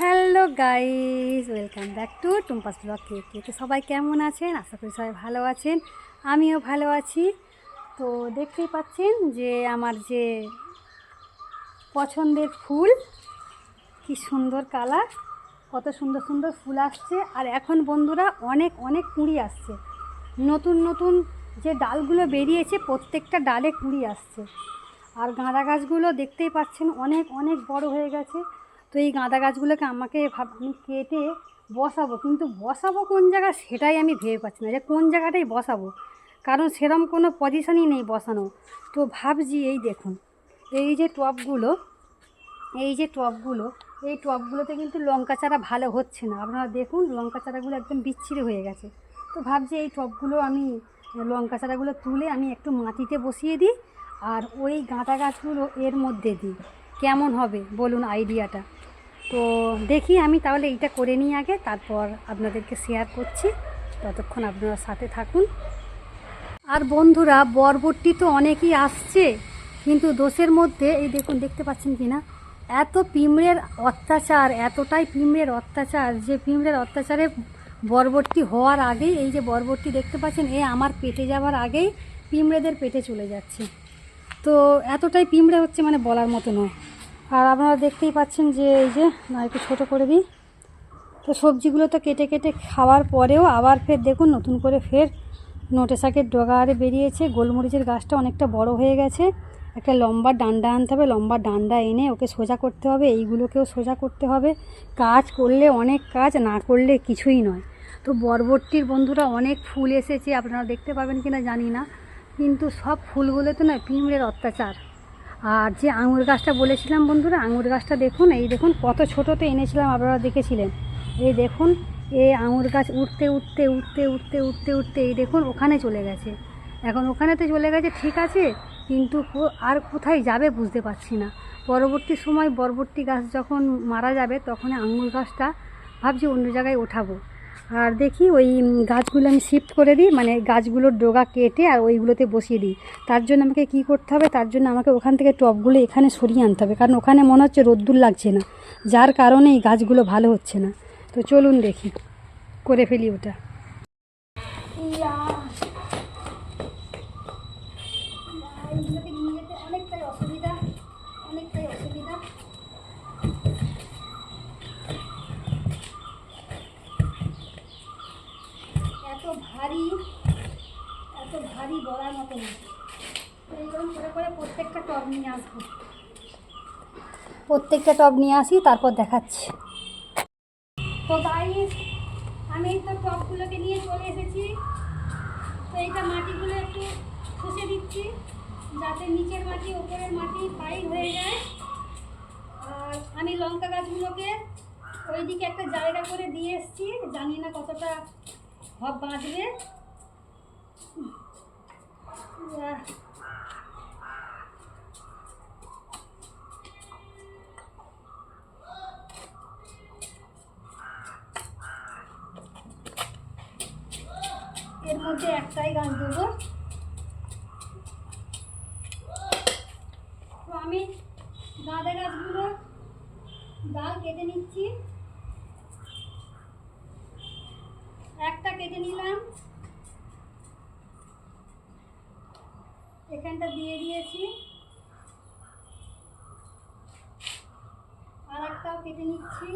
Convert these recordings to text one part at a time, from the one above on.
Hello guys, welcome back to টুম্পাস blog. কে তো সবাই কেমন আছেন? আশা করি সবাই ভালো আছেন, আমিও ভালো আছি। তো দেখতেই পাচ্ছেন যে আমার যে পছন্দের ফুল, কি সুন্দর কালার, কত সুন্দর সুন্দর ফুল আসছে। আর এখন বন্ধুরা অনেক অনেক কুঁড়ি আসছে, নতুন নতুন যে ডালগুলো বেরিয়েছে প্রত্যেকটা ডালে কুঁড়ি আসছে। আর গাঁদা গাছগুলো দেখতেই পাচ্ছেন অনেক অনেক বড় হয়ে গেছে। তো এই গাঁদা গাছগুলোকে আমি কেটে বসাবো, কিন্তু বসাবো কোন জায়গায় সেটাই আমি ভেবে পাচ্ছি না যে কোন জায়গাটাই বসাবো, কারণ সেরকম কোনো পজিশনই নেই বসানো। তো ভাবছি এই দেখুন, এই যে টবগুলো এই টবগুলোতে কিন্তু লঙ্কা চারা ভালো হচ্ছে না। আপনারা দেখুন লঙ্কা চারাগুলো একদম বিচ্ছিরি হয়ে গেছে। তো ভাবছি এই টবগুলো আমি লঙ্কা চারাগুলো তুলে আমি একটু মাটিতে বসিয়ে দিই, আর ওই গাঁদা গাছগুলো এর মধ্যে দিই। কেমন হবে বলুন আইডিয়াটা? তো দেখি আমি তাহলে এইটা করে নিই আগে, তারপর আপনাদেরকে শেয়ার করছি। ততক্ষণ আপনারা সাথে থাকুন। আর বন্ধুরা, বরবটি তো অনেকই আসছে, কিন্তু দোষের মধ্যে এই দেখুন, দেখতে পাচ্ছেন কি না, এত পিঁমড়ের অত্যাচার, এতটাই পিঁমড়ের অত্যাচার যে পিঁমড়ের অত্যাচারে বরবটি হওয়ার আগেই, এই যে বরবটি দেখতে পাচ্ছেন, আমার পেটে যাওয়ার আগেই পিঁমড়েদের পেটে চলে যাচ্ছে। তো এতটাই পিঁমড়ে হচ্ছে মানে বলার মতো নয়। আর আপনারা দেখতেই পাচ্ছেন যে এই যে, না একটু ছোটো করে দিই। তো সবজিগুলো তো কেটে কেটে খাওয়ার পরেও আবার ফের দেখুন নতুন করে ফের নোটে শাকের ডগা আরে বেরিয়েছে। গোলমরিচের গাছটা অনেকটা বড় হয়ে গেছে, একটা লম্বা ডান্ডা আনতে হবে, লম্বা ডান্ডা এনে ওকে সোজা করতে হবে, এইগুলোকেও সোজা করতে হবে। কাজ করলে অনেক কাজ, না করলে কিছুই নয়। তো বরবটির বন্ধুরা অনেক ফুল এসেছে, আপনারা দেখতে পাবেন কিনা জানি না, কিন্তু সব ফুলগুলোতে না পিঁমড়ের অত্যাচার। আর যে আঙুর গাছটা বলেছিলাম বন্ধুরা, আঙুর গাছটা দেখুন, এই দেখুন কত ছোটোতে এনেছিলাম, আপনারা দেখেছিলেন। এই দেখুন, এই আঙুর গাছ উঠতে উঠতে উঠতে উঠতে উঠতে উঠতে এই দেখুন ওখানে চলে গেছে। এখন ওখানেতে চলে গেছে ঠিক আছে, কিন্তু আর কোথায় যাবে বুঝতে পারছি না। পরবর্তী সময় বরবটি গাছ যখন মারা যাবে তখন আঙুর গাছটা ভাবছি অন্য জায়গায় ওঠাবো। আর দেখি ওই গাছগুলো আমি শিফট করে দিই, মানে গাছগুলোর ডগা কেটে আর ওইগুলোতে বসিয়ে দিই। তার জন্য আমাকে কী করতে হবে, তার জন্য আমাকে ওখান থেকে টবগুলো এখানে সরিয়ে আনতে হবে, কারণ ওখানে মনে হচ্ছে রোদ্দুর লাগছে না, যার কারণে এই গাছগুলো ভালো হচ্ছে না। তো চলুন দেখি করে ফেলি ওটা। এইগুলোকে নিয়ে যেতে অনেকটাই অসুবিধা, অনেকটাই অসুবিধা। এত ভারী, এত ভারী বলার মতো না। এইরকম করে করে প্রত্যেকটা টব নিয়ে আসবো, প্রত্যেকটা টব নিয়ে আসি, তারপর দেখাচ্ছি। তো গাইস, আমি তো টবগুলোকে নিয়ে চলে এসেছি। তো এইটা মাটিগুলো একটু খুশে দিচ্ছি, যাতে নিচের মাটি ওপরের মাটি পাইল হয়ে যায়। আর আমি লঙ্কা গাছগুলোকে ওইদিকে একটা জায়গা করে দিয়ে এসেছি, জানি না কতটা ভাব বাঁধবে। এর মধ্যে একটাই গাছ দেবো। তো আমি গাঁদা গাছগুলো ডাল কেটে নিচ্ছি, একটা কেটে নিলাম, এখানটা দিয়ে দিয়েছি, আর একটাও কেটে নিচ্ছি।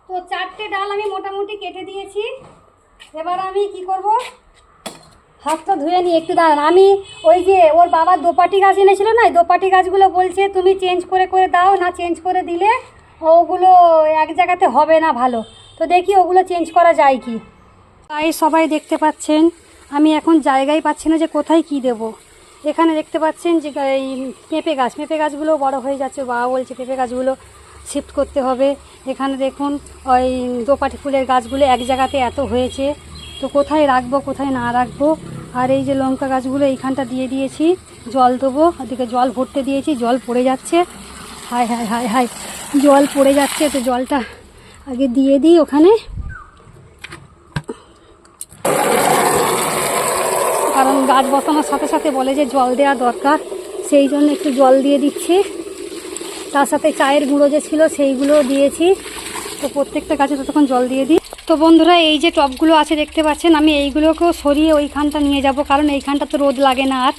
তো চারটে ডাল আমি মোটামুটি কেটে দিয়েছি। এবার আমি কি করব, হাতটা ধুয়ে নিই, একটু দাঁড়ান। আমি ওই যে ওর বাবা দোপাটি গাছ এনেছিল না, দোপাটি গাছগুলো বলছে তুমি চেঞ্জ করে করে দাও না, চেঞ্জ করে দিলে ওগুলো এক জায়গাতে হবে না ভালো। তো দেখি ওগুলো চেঞ্জ করা যায় কি। তাই সবাই দেখতে পাচ্ছেন আমি এখন জায়গায় পাচ্ছি না যে কোথায় কি দেব। এখানে দেখতে পাচ্ছেন যে এই পেঁপে গাছগুলো বড় হয়ে যাচ্ছে। বাবা বলছে পেঁপে গাছগুলো শিফট করতে হবে। এখানে দেখুন ওই দোপাটি ফুলের গাছগুলো এক জায়গাতে এত হয়েছে, তো কোথায় রাখবো কোথায় না রাখবো। আর এই যে লঙ্কা গাছগুলো এইখানটা দিয়ে দিয়েছি, জল দেবো, ওদিকে জল ভরতে দিয়েছি, জল পড়ে যাচ্ছে। হায় হায় হায় হায়, জল পড়ে যাচ্ছে, তো জলটা আগে দিয়ে দিই ওখানে, কারণ গাছ বসানোর সাথে সাথে বলে যে জল দেওয়া দরকার, সেই জন্য একটু জল দিয়ে দিচ্ছি। তার সাথে চায়ের গুঁড়ো যে ছিল সেইগুলো দিয়েছি। তো প্রত্যেকটা গাছে ততক্ষণ জল দিয়ে দিই। তো বন্ধুরা এই যে টবগুলো আছে দেখতে পাচ্ছেন, আমি এইগুলোকেও সরিয়ে ওইখানটা নিয়ে যাব, কারণ এইখানটা তো রোদ লাগে না আর,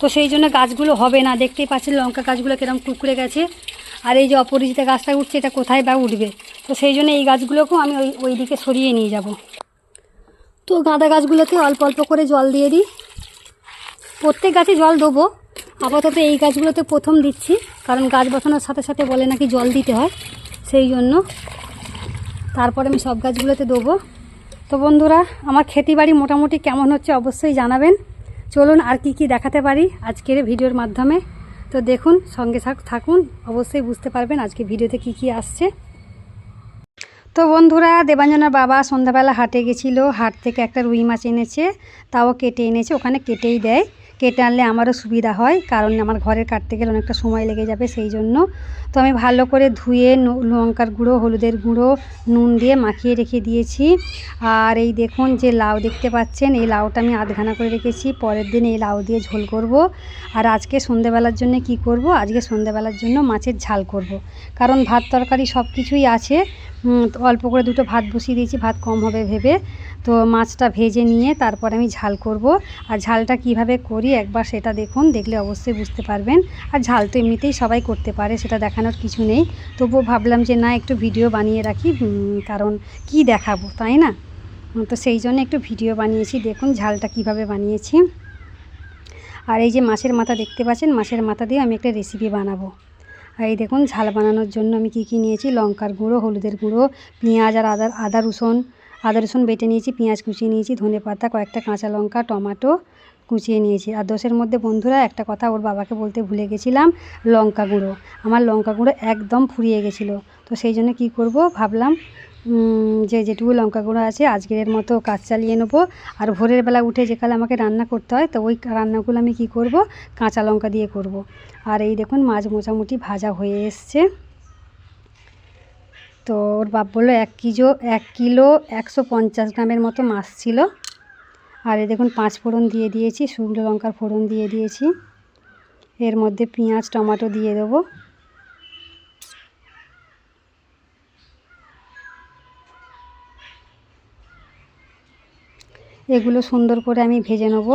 তো সেই জন্য গাছগুলো হবে না। দেখতেই পাচ্ছেন লঙ্কা গাছগুলো কিরকম কুকড়ে গেছে। আর এই যে অপরাজিতা গাছটা উঠছে, এটা কোথায় বা উঠবে, তো সেই জন্য এই গাছগুলোকেও আমি ওই দিকে সরিয়ে নিয়ে যাব। তো গাঁদা গাছগুলোতে অল্প অল্প করে জল দিয়ে দিই, প্রত্যেক গাছে জল দেবো। আপাতত এই গাছগুলোতে প্রথম দিচ্ছি, কারণ গাছ বসানোর সাথে সাথে বলে নাকি জল দিতে হয়, সেই জন্য। তারপরে আমি সব গাছগুলোতে দেবো। তো বন্ধুরা আমার ক্ষেতিবাড়ি মোটামুটি কেমন হচ্ছে অবশ্যই জানাবেন। চলুন আর কি দেখাতে পারি আজকের ভিডিওর মাধ্যমে। তো দেখুন, সঙ্গে থাকুন, অবশ্যই বুঝতে পারবেন আজকে ভিডিওতে কি আসছে। তো বন্ধুরা দেবাঞ্জনার বাবা সন্ধ্যাবেলা হাটে গেছিলো, হাট থেকে একটা রুই মাছ এনেছে, তাও কেটে এনেছে, ওখানে কেটেই দেয়। কেটে আনলে আমারও সুবিধা হয়, কারণ আমার ঘরে কাটতে গেলে অনেকটা সময় লেগে যাবে, সেই জন্য। তো আমি ভালো করে ধুয়ে লঙ্কার গুঁড়ো, হলুদের গুঁড়ো, নুন দিয়ে মাখিয়ে রেখে দিয়েছি। আর এই দেখুন যে লাউ দেখতে পাচ্ছেন, এই লাউটা আমি আধখানা করে রেখেছি, পরের দিন এই লাউ দিয়ে ঝোল করব। আর আজকে সন্ধ্যেবেলার জন্য কি করব, আজকে সন্ধ্যেবেলার জন্য মাছের ঝাল করব, কারণ ভাত তরকারি সব কিছুই আছে। অল্প করে দুটো ভাত বসিয়ে দিয়েছি, ভাত কম হবে ভেবে। তো মাছটা ভেজে নিয়ে তারপর আমি ঝাল করব। আর ঝালটা কিভাবে করি একবার সেটা দেখুন, দেখলে অবশ্যই বুঝতে পারবেন। আর ঝাল তো এমনিতেই সবাই করতে পারে, সেটা দেখানোর কিছু নেই। তবুও ভাবলাম যে না, একটু ভিডিও বানিয়ে রাখি, কারণ কি দেখাবো, তাই না? তো সেই জন্য একটু ভিডিও বানিয়েছি। দেখুন ঝালটা কিভাবে বানিয়েছি। আর এই যে মাছের মাথা দেখতে পাচ্ছেন, মাছের মাথা দিয়ে আমি একটা রেসিপি বানাবো। আর এই দেখুন ঝাল বানানোর জন্য আমি কি নিয়েছি, লঙ্কার গুঁড়ো, হলুদের গুঁড়ো, পেঁয়াজ আর আদা রসুন বেটে নিয়েছি, পেঁয়াজ কুচিয়ে নিয়েছি, ধনেপাতা, কয়েকটা কাঁচা লঙ্কা, টমেটো কুচিয়ে নিয়েছি। আর দোষের মধ্যে বন্ধুরা একটা কথা ওর বাবাকে বলতে ভুলে গেছিলাম, লঙ্কা গুঁড়ো। আমার লঙ্কা গুঁড়ো একদম ফুরিয়ে গেছিলো, তো সেই জন্য কি করব ভাবলাম যে যেটুকু লঙ্কা গুঁড়ো আছে আজকের মতো কাজ চালিয়ে নেবো। আর ভোরের বেলা উঠে যেকালে আমাকে রান্না করতে হয়, তো ওই রান্নাগুলো আমি কি করব, কাঁচা লঙ্কা দিয়ে করব। আর এই দেখুন মাছ মোটামুটি ভাজা হয়ে এসছে। তো ওর বাপ বললো 1 কিলো 150 গ্রামের মতো মাছ ছিল। আর এই দেখুন 5 ফোড়ন দিয়ে দিয়েছি, শুকনো লঙ্কার ফোড়ন দিয়ে দিয়েছি, এর মধ্যে পেঁয়াজ টমেটো দিয়ে দেবো। এগুলো সুন্দর করে আমি ভেজে নেব।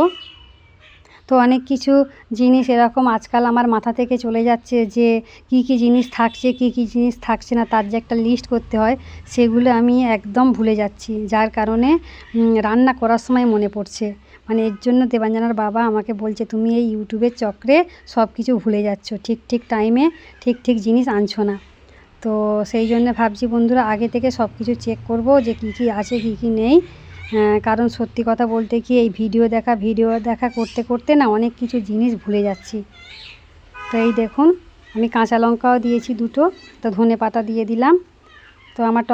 তো অনেক কিছু জিনিস এরকম আজকাল আমার মাথা থেকে চলে যাচ্ছে, যে কি জিনিস থাকছে কি জিনিস থাকছে না, তার যে একটা লিস্ট করতে হয়, সেগুলো আমি একদম ভুলে যাচ্ছি, যার কারণে রান্না করার সময় মনে পড়ছে। মানে এর জন্য দেবাঞ্জনার বাবা আমাকে বলছে তুমি এই ইউটিউবের চক্রে সব কিছু ভুলে যাচ্ছ, ঠিক টাইমে ঠিক জিনিস আনছো না। তো সেই জন্য ভাবছি বন্ধুরা আগে থেকে সব কিছু চেক করব, যে কি আছে কি নেই। কারণ সত্যি কথা বলতে কি, এই ভিডিও দেখা করতে করতে না অনেক কিছু জিনিস ভুলে যাচ্ছি। তো এই দেখুন আমি কাঁচা লঙ্কাও দিয়েছি 2টো, তো ধনেপাতা দিয়ে দিলাম। তো আমার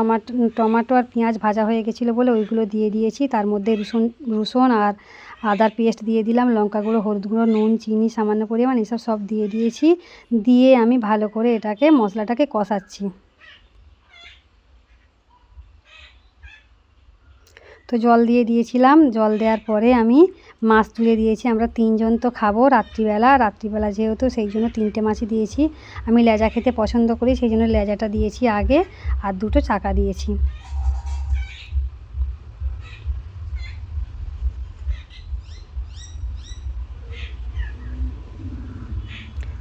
টমেটো আর পেঁয়াজ ভাজা হয়ে গেছিলো বলে ওইগুলো দিয়ে দিয়েছি। তার মধ্যে রসুন আর আদার পেস্ট দিয়ে দিলাম, লঙ্কা গুঁড়ো, হলুদ গুঁড়ো, নুন, চিনি সামান্য পরিমাণ, এসব সব দিয়ে দিয়েছি। দিয়ে আমি ভালো করে মশলাটাকে কষাচ্ছি। তো জল দিয়ে দিয়েছিলাম, জল দেওয়ার পরে আমি মাছ তুলে দিয়েছি। আমরা 3 জন তো খাবো রাত্রিবেলা যেহেতু, সেই জন্য 3টে মাছই দিয়েছি। আমি লেজা খেতে পছন্দ করি, সেই জন্য লেজাটা দিয়েছি আগে, আর 2টো চাকা দিয়েছি।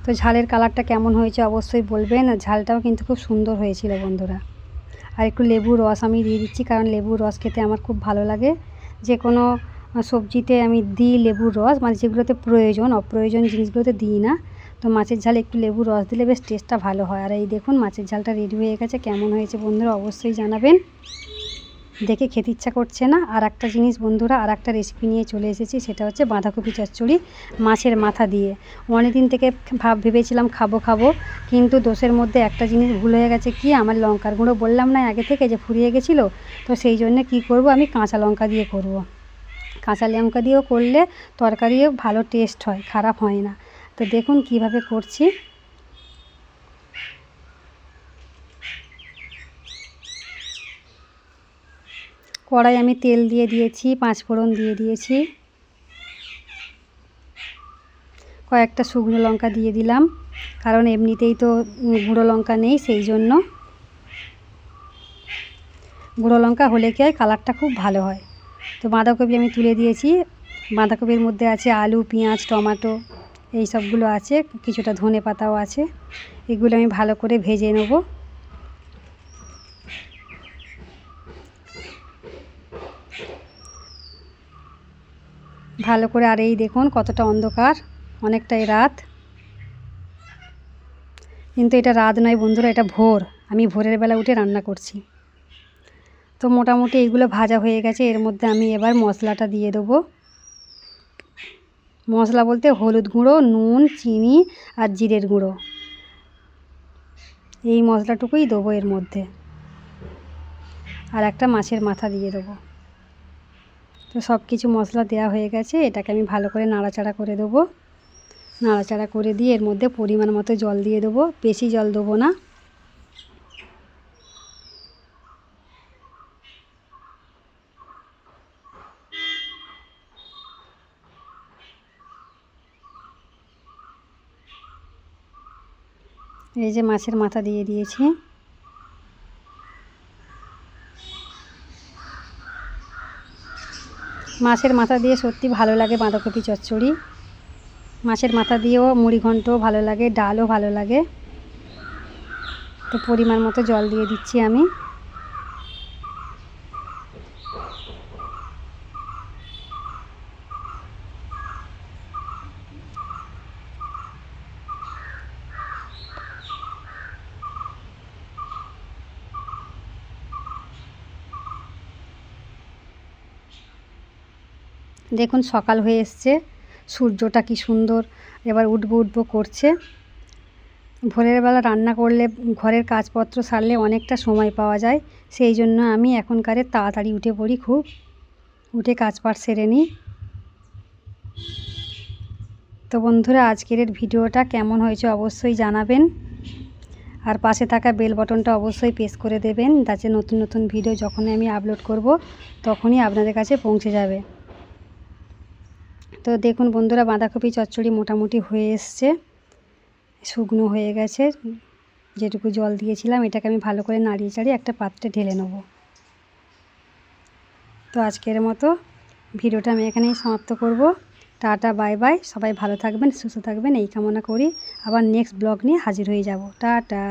তো ঝালের কালারটা কেমন হয়েছে অবশ্যই বলবেন। আর ঝালটাও কিন্তু খুব সুন্দর হয়েছিল বন্ধুরা। আর একটু লেবুর রস আমি দিয়ে দিচ্ছি, কারণ লেবুর রস খেতে আমার খুব ভালো লাগে। যে কোনো সবজিতে আমি দিই লেবুর রস, মানে যেগুলোতে প্রয়োজন, অপ্রয়োজন জিনিসগুলোতে দিই না। তো মাছের ঝালে একটু লেবুর রস দিলে বেশ টেস্টটা ভালো হয়। আর এই দেখুন মাছের ঝালটা রেডি হয়ে গেছে। কেমন হয়েছে বন্ধুরা অবশ্যই জানাবেন। দেখে খেতে ইচ্ছা করছে না। আর একটা জিনিস বন্ধুরা, আর একটা রেসিপি নিয়ে চলে এসেছি, সেটা হচ্ছে বাঁধাকপি চচ্চড়ি মাছের মাথা দিয়ে। অনেক দিন থেকে ভেবেছিলাম খাবো, কিন্তু দোষের মধ্যে একটা জিনিস ভুল হয়ে গেছে, কি আমার লঙ্কার গুঁড়ো বললাম না আগে থেকে যে ফুরিয়ে গেছিলো। তো সেই জন্য কী করব, আমি কাঁচা লঙ্কা দিয়ে করব। কাঁচা লঙ্কা দিয়েও করলে তরকারিও ভালো টেস্ট হয়, খারাপ হয় না। তো দেখুন কিভাবে করছি। কড়াই আমি তেল দিয়ে দিয়েছি, 5 ফোড়ন দিয়ে দিয়েছি, কয়েকটা শুকনো লঙ্কা দিয়ে দিলাম, কারণ এমনিতেই তো গুঁড়ো লঙ্কা নেই, সেই জন্য। গুঁড়ো লঙ্কা হলে কি হয়, কালারটা খুব ভালো হয়। তো বাঁধাকপি আমি তুলে দিয়েছি। বাঁধাকপির মধ্যে আছে আলু, পেঁয়াজ, টমেটো, এই সবগুলো আছে, কিছুটা ধনে পাতাও আছে। এগুলো আমি ভালো করে ভেজে নেব। ভালো করে। আর এই দেখুন কতটা অন্ধকার, অনেকটাই রাত, কিন্তু এটা রাত নয় বন্ধুরা, এটা ভোর। আমি ভোরের বেলা উঠে রান্না করছি। তো মোটামুটি এইগুলো ভাজা হয়ে গেছে। এর মধ্যে আমি এবার মশলাটা দিয়ে দেবো। মশলা বলতে হলুদ গুঁড়ো, নুন, চিনি আর জিরের গুঁড়ো, এই মশলাটুকুই দেবো এর মধ্যে। আর একটা মাছের মাথা দিয়ে দেবো। তো সব কিছু মশলা দেওয়া হয়ে গেছে। এটাকে আমি ভালো করে নাড়াচাড়া করে দেবো। নাড়াচাড়া করে দিয়ে এর মধ্যে পরিমাণ মতো জল দিয়ে দেবো, বেশি জল দেবো না। এই যে মাছের মাথা দিয়ে দিয়েছি। মাছের মাথা দিয়ে সত্যি ভালো লাগে বাঁধাকপি চচ্চড়ি। মাছের মাথা দিয়েও মুড়ি ঘন্টও ভালো লাগে, ডালও ভালো লাগে। তো পরিমাণ মতো জল দিয়ে দিচ্ছি আমি। দেখুন সকাল হয়ে এসছে, সূর্যটা কি সুন্দর এবার উঠবো করছে। ভোরের বেলা রান্না করলে ঘরের কাজপত্র সারলে অনেকটা সময় পাওয়া যায়, সেই জন্য আমি এখনকারে তাড়াতাড়ি উঠে পড়ি, খুব উঠে কাজবাজ সেরে নিই। তো বন্ধুরা আজকের ভিডিওটা কেমন হয়েছে অবশ্যই জানাবেন। আর পাশে থাকা বেল বাটনটা অবশ্যই প্রেস করে দেবেন, যাতে নতুন নতুন ভিডিও যখনই আমি আপলোড করব তখনই আপনাদের কাছে পৌঁছে যাবে। তো দেখুন বন্ধুরা বাঁধাকপি চচ্চড়ি মোটামুটি হয়ে এসছে, শুকনো হয়ে গেছে। যেটুকু জল দিয়েছিলাম এটাকে আমি ভালো করে নাড়িয়ে চাড়িয়ে একটা পাত্রে ঢেলে নেব। তো আজকের মতো ভিডিওটা আমি এখানেই সমাপ্ত করব। Tata, bye bye. সবাই ভালো থাকবেন, সুস্থ থাকবেন এই কামনা করি। আবার নেক্সট ব্লগ নিয়ে হাজির হয়ে যাব। টাটা।